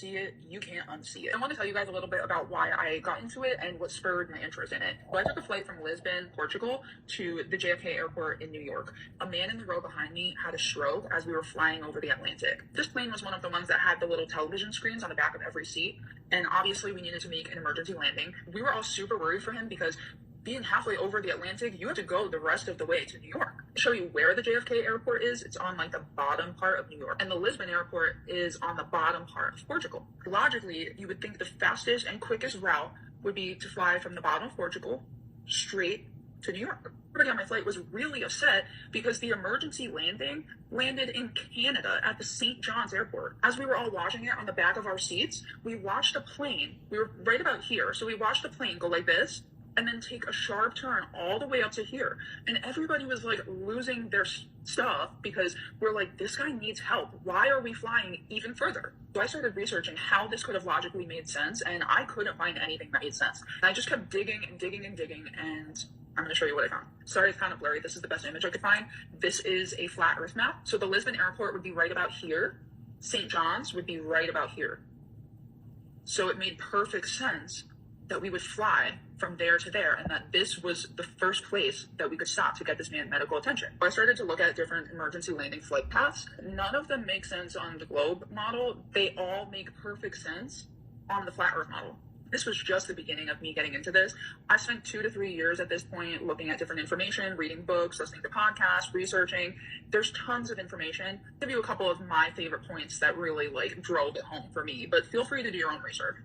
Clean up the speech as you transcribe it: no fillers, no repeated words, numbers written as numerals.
see it, you can't unsee it. I want to tell you guys a little bit about why I got into it and what spurred my interest in it. So I took a flight from Lisbon, Portugal to the JFK airport in New York. A man in the row behind me had a stroke as we were flying over the Atlantic. This plane was one of the ones that had the little television screens on the back of every seat, and obviously we needed to make an emergency landing. We were all super worried for him because being halfway over the Atlantic, you have to go the rest of the way to New York. To show you where the JFK airport is, it's on like the bottom part of New York, and the Lisbon airport is on the bottom part of Portugal. Logically, you would think the fastest and quickest route would be to fly from the bottom of Portugal straight to New York. Everybody on my flight was really upset because the emergency landing landed in Canada at the St. John's airport. As we were all watching it on the back of our seats, we watched a plane. We were right about here, so we watched the plane go like this and then take a sharp turn all the way up to here. And everybody was like losing their stuff because we're like, this guy needs help. Why are we flying even further? So I started researching how this could have logically made sense, and I couldn't find anything that made sense. And I just kept digging and digging and digging, and I'm going to show you what I found. Sorry, it's kind of blurry. This is the best image I could find. This is a flat Earth map. So the Lisbon airport would be right about here. St. John's would be right about here. So it made perfect sense that we would fly from there to there, and that this was the first place that we could stop to get this man medical attention. I started to look at different emergency landing flight paths. None of them make sense on the globe model. They all make perfect sense on the flat Earth model. This was just the beginning of me getting into this. I spent 2 to 3 years at this point looking at different information, reading books, listening to podcasts, researching. There's tons of information. I'll give you a couple of my favorite points that really like drove it home for me, but feel free to do your own research.